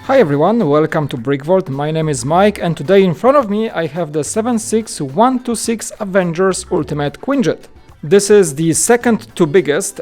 Hi everyone, welcome to BrickVault. My name is Mike and today in front of me I have the 76126 Avengers Ultimate Quinjet. This is the second to biggest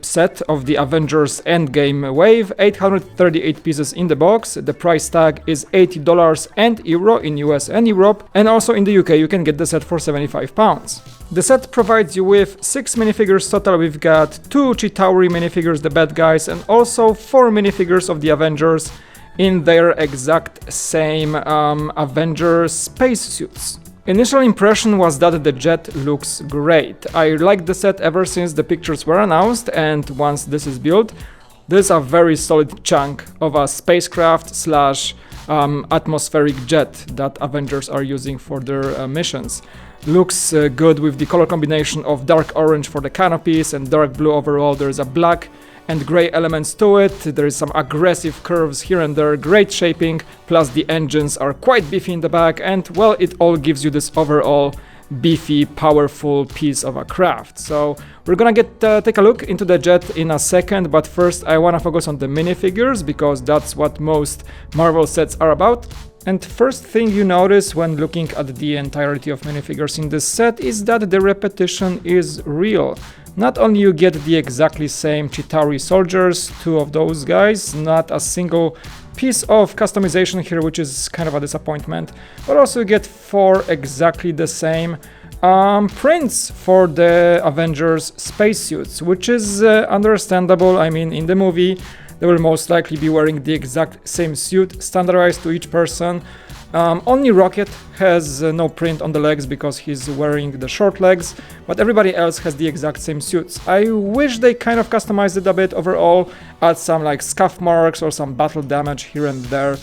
set of the Avengers Endgame wave, 838 pieces in the box. The price tag is $80 and euro in US and Europe, and also in the UK you can get the set for £75. The set provides you with 6 minifigures total. We've got 2 Chitauri minifigures, the bad guys, and also 4 minifigures of the Avengers in their exact same Avengers spacesuits. Initial impression was that the jet looks great. I liked the set ever since the pictures were announced, and once this is built, this is a very solid chunk of a spacecraft slash atmospheric jet that Avengers are using for their missions. Looks good with the color combination of dark orange for the canopies and dark blue overall. There's a black and gray elements to it. There is some aggressive curves here and there, great shaping, plus the engines are quite beefy in the back, and well, it all gives you this overall beefy, powerful piece of a craft. So we're gonna take a look into the jet in a second, but first I wanna focus on the minifigures because that's what most Marvel sets are about. And first thing you notice when looking at the entirety of minifigures in this set is that the repetition is real. Not only you get the exactly same Chitauri soldiers, 2 of those guys, not a single piece of customization here, which is kind of a disappointment, but also you get 4 exactly the same prints for the Avengers spacesuits, which is understandable. I mean, in the movie they will most likely be wearing the exact same suit, standardized to each person. Only Rocket has no print on the legs because he's wearing the short legs, but everybody else has the exact same suits. I wish they kind of customized it a bit overall, add some like scuff marks or some battle damage here and there,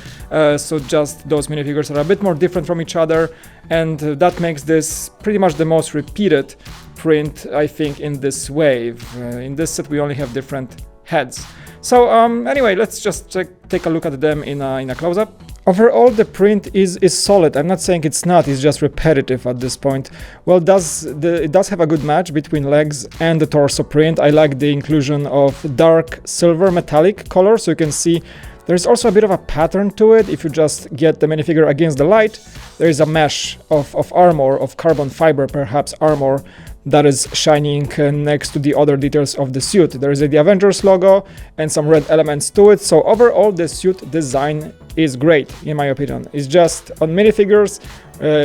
so just those minifigures are a bit more different from each other, and that makes this pretty much the most repeated print, I think, in this wave. In this set we only have different heads. So anyway, let's just take a look at them in a close-up. Overall, the print is solid. I'm not saying it's not, it's just repetitive at this point. Well, it does have a good match between legs and the torso print. I like the inclusion of dark silver metallic color, so you can see there's also a bit of a pattern to it. If you just get the minifigure against the light, there is a mesh of armor, of carbon fiber, perhaps armor, that is shining next to the other details of the suit. There is the Avengers logo and some red elements to it, so overall the suit design is great in my opinion. It's just on minifigures,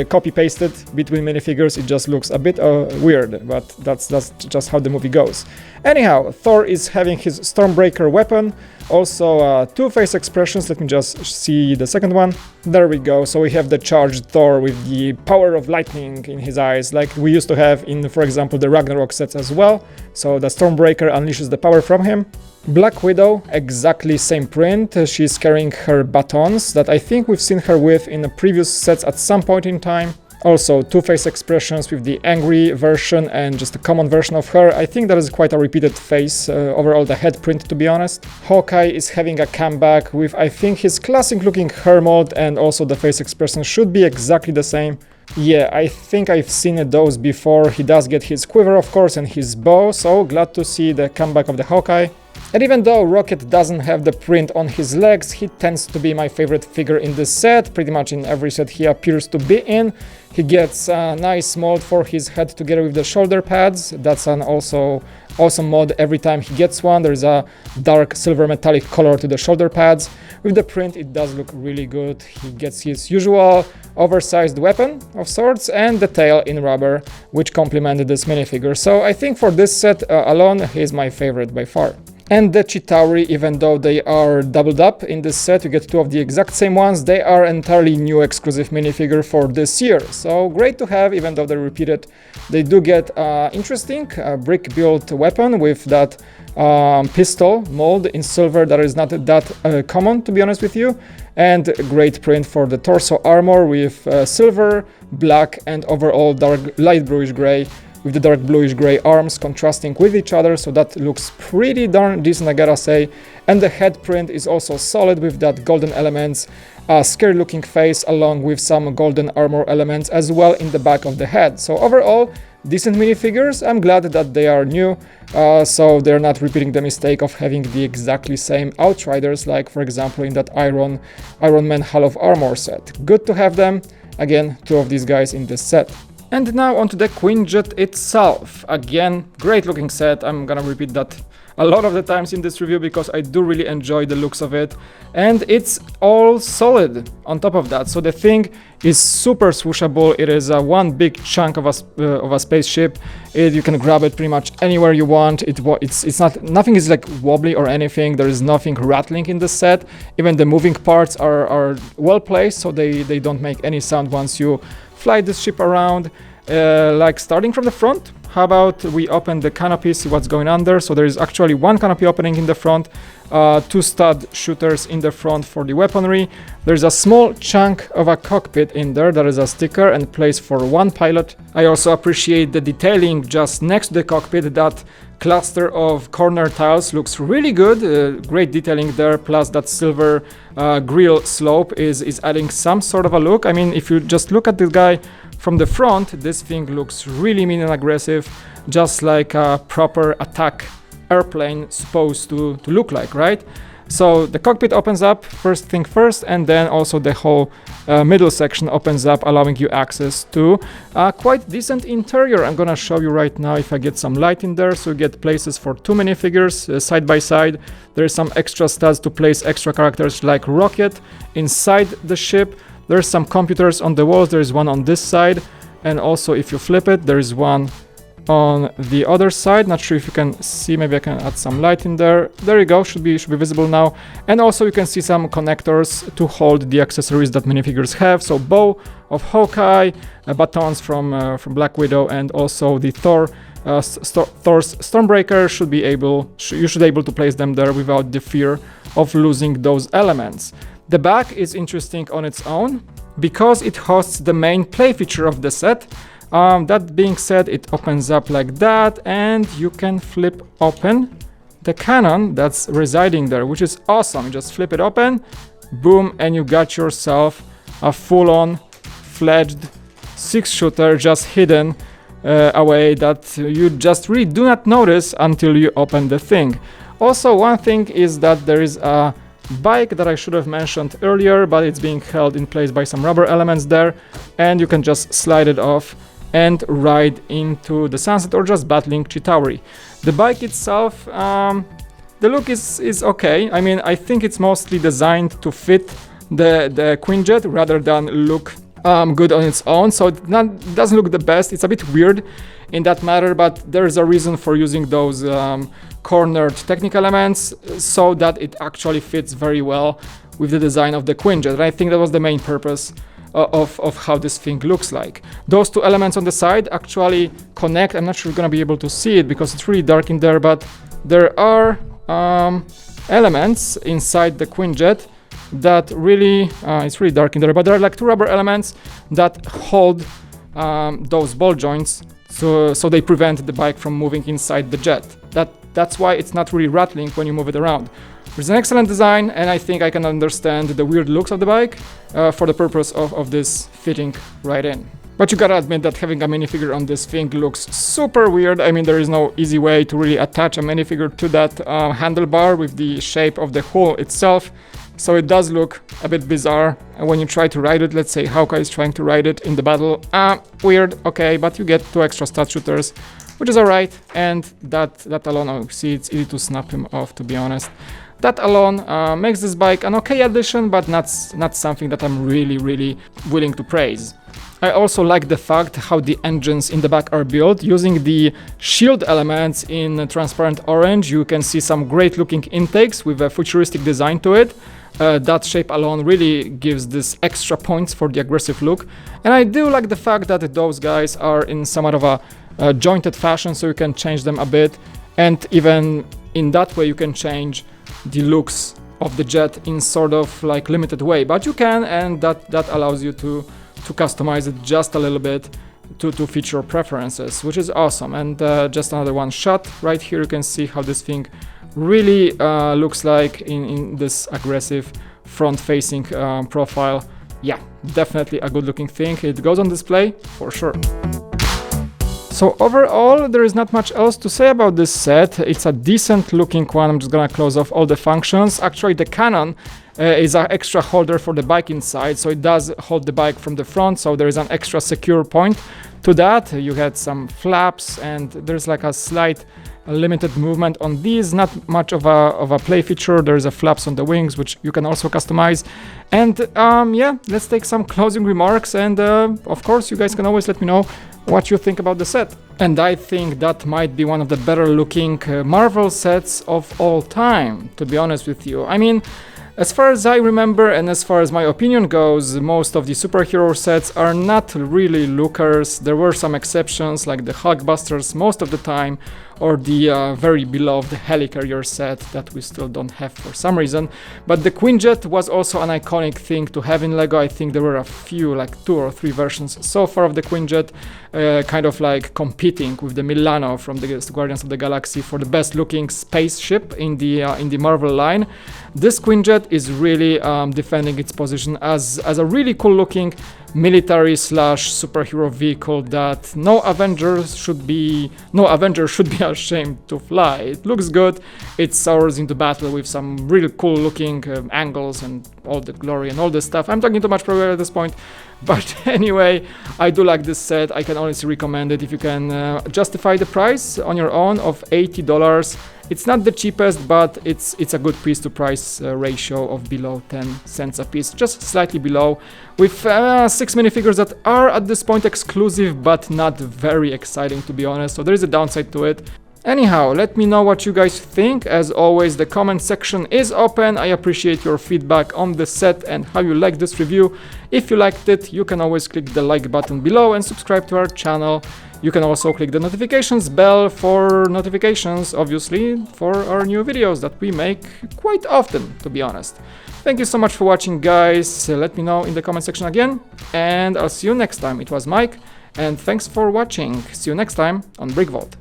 copy-pasted between minifigures, it just looks a bit weird, but that's just how the movie goes. Anyhow, Thor is having his Stormbreaker weapon, also 2 face expressions. Let me just see the second one. There we go, so we have the charged Thor with the power of lightning in his eyes, like we used to have in, for example, the Ragnarok sets as well. So the Stormbreaker unleashes the power from him. Black Widow, exactly same print. She's carrying her batons that I think we've seen her with in the previous sets at some point in time. Also 2 face expressions with the angry version and just a common version of her. I think that is quite a repeated face, overall the head print, to be honest. Hawkeye is having a comeback with, I think, his classic looking hair mold, and also the face expression should be exactly the same. Yeah, I think I've seen those before. He does get his quiver, of course, and his bow, so glad to see the comeback of the Hawkeye. And even though Rocket doesn't have the print on his legs, he tends to be my favorite figure in this set. Pretty much in every set he appears to be in. He gets a nice mold for his head together with the shoulder pads. That's an also awesome mod every time he gets one. There's a dark silver metallic color to the shoulder pads. With the print it does look really good. He gets his usual oversized weapon of sorts and the tail in rubber, which complemented this minifigure. So I think for this set alone, he's my favorite by far. And the Chitauri, even though they are doubled up in this set, you get 2 of the exact same ones, they are entirely new exclusive minifigure for this year. So great to have, even though they're repeated. They do get interesting brick-built weapon with that pistol mold in silver that is not that common, to be honest with you. And great print for the torso armor with silver, black, and overall dark light bluish gray, with the dark bluish gray arms contrasting with each other, so that looks pretty darn decent, I gotta say. And the head print is also solid with that golden elements, a scary looking face along with some golden armor elements as well in the back of the head. So overall, decent minifigures. I'm glad that they are new, so they're not repeating the mistake of having the exactly same Outriders, like for example in that Iron Man Hall of Armor set. Good to have them. Again, 2 of these guys in this set. And now onto the Quinjet itself. Again, great looking set. I'm gonna repeat that a lot of the times in this review because I do really enjoy the looks of it, and it's all solid on top of that. So the thing is super swooshable. It is one big chunk of a spaceship. You can grab it pretty much anywhere you want. It's not, nothing is like wobbly or anything. There is nothing rattling in the set. Even the moving parts are well placed, so they don't make any sound once you fly this ship around. Like starting from the front, how about we open the canopy, see what's going on there. So there is actually one canopy opening in the front, 2 stud shooters in the front for the weaponry. There's a small chunk of a cockpit in there. There is a sticker and place for 1 pilot. I also appreciate the detailing just next to the cockpit. That cluster of corner tiles looks really good. Great detailing there, plus that silver grille slope is adding some sort of a look. I mean, if you just look at this guy from the front, this thing looks really mean and aggressive, just like a proper attack airplane supposed to look like, right? So the cockpit opens up first thing first, and then also the whole middle section opens up, allowing you access to a quite decent interior. I'm gonna show you right now if I get some light in there. So you get places for 2 minifigures side by side. There's some extra studs to place extra characters like Rocket inside the ship. There's some computers on the walls. There's one on this side, and also if you flip it, there is one on the other side. Not sure if you can see, maybe I can add some light in there. There you go, should be visible now. And also you can see some connectors to hold the accessories that minifigures have. So bow of Hawkeye, batons from Black Widow, and also the Thor's Stormbreaker. You should be able to place them there without the fear of losing those elements. The back is interesting on its own because it hosts the main play feature of the set. That being said, it opens up like that, and you can flip open the cannon that's residing there, which is awesome. You just flip it open, boom, and you got yourself a full-on fledged 6-shooter just hidden away that you just really do not notice until you open the thing. Also, one thing is that there is a bike that I should have mentioned earlier, but it's being held in place by some rubber elements there, and you can just slide it off and ride into the sunset or just battling Chitauri. The bike itself, the look is okay. I mean, I think it's mostly designed to fit the Quinjet rather than look good on its own, so it doesn't look the best. It's a bit weird in that matter, but there's a reason for using those cornered technical elements so that it actually fits very well with the design of the Quinjet. And I think that was the main purpose of how this thing looks like. Those 2 elements on the side actually connect. I'm not sure you're gonna be able to see it because it's really dark in there, but there are elements inside the Quinjet that really, it's really dark in there, but there are like 2 rubber elements that hold those ball joints so they prevent the bike from moving inside the jet. That's why it's not really rattling when you move it around. It's an excellent design, and I think I can understand the weird looks of the bike for the purpose of this fitting right in. But you gotta admit that having a minifigure on this thing looks super weird. I mean, there is no easy way to really attach a minifigure to that handlebar with the shape of the hull itself. So it does look a bit bizarre when you try to ride it. Let's say Hawkeye is trying to ride it in the battle. Weird, okay, but you get 2 extra stud shooters, which is alright. And that alone, oh, see, it's easy to snap him off, to be honest. That alone makes this bike an okay addition, but not something that I'm really willing to praise. I also like the fact how the engines in the back are built. Using the shield elements in transparent orange, you can see some great looking intakes with a futuristic design to it. That shape alone really gives this extra points for the aggressive look. And I do like the fact that those guys are in somewhat of a jointed fashion, so you can change them a bit. And even in that way, you can change the looks of the jet in sort of like limited way. But you can, and that allows you to customize it just a little bit to fit your preferences, which is awesome. And just another one shot right here, you can see how this thing really looks like in this aggressive front-facing profile. Yeah, definitely a good-looking thing. It goes on display for sure. So overall, there is not much else to say about this set. It's a decent looking one. I'm just gonna close off all the functions. Actually, the cannon is an extra holder for the bike inside, so it does hold the bike from the front, so there is an extra secure point to that. You had some flaps, and there's like a slight limited movement on these. Not much of a play feature. There's a flaps on the wings, which you can also customize. And yeah, let's take some closing remarks, and of course you guys can always let me know what you think about the set. And I think that might be one of the better looking Marvel sets of all time, to be honest with you. I mean, as far as I remember and as far as my opinion goes, most of the superhero sets are not really lookers. There were some exceptions like the Hulkbusters most of the time, or the very beloved Helicarrier set that we still don't have for some reason. But the Quinjet was also an iconic thing to have in LEGO. I think there were a few, like 2 or 3 versions so far of the Quinjet, kind of like competing with the Milano from the Guardians of the Galaxy for the best looking spaceship in the Marvel line. This Quinjet is really defending its position as a really cool looking military / superhero vehicle that no Avenger should be ashamed to fly. It looks good. It soars into battle with some really cool looking angles and all the glory and all this stuff. I'm talking too much probably at this point, but anyway, I do like this set. I can honestly recommend it if you can justify the price on your own of $80. It's not the cheapest, but it's a good piece to price ratio of below 10 cents a piece, just slightly below, with 6 minifigures that are at this point exclusive but not very exciting, to be honest, so there is a downside to it. Anyhow, let me know what you guys think. As always, the comment section is open. I appreciate your feedback on the set and how you like this review. If you liked it, you can always click the like button below and subscribe to our channel. You can also click the notifications bell for notifications, obviously, for our new videos that we make quite often, to be honest. Thank you so much for watching, guys. Let me know in the comment section again, and I'll see you next time. It was Mike, and thanks for watching. See you next time on BrickVault.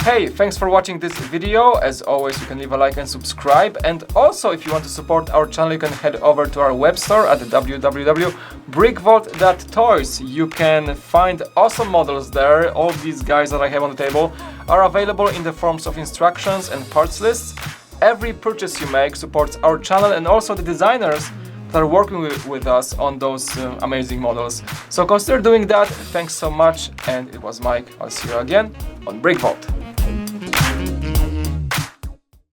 Hey, thanks for watching this video. As always, you can leave a like and subscribe. And also, if you want to support our channel, you can head over to our web store at www.brickvault.toys. You can find awesome models there. All these guys that I have on the table are available in the forms of instructions and parts lists. Every purchase you make supports our channel and also the designers that are working with us on those amazing models. So consider doing that. Thanks so much. And it was Mike. I'll see you again on BrickVault.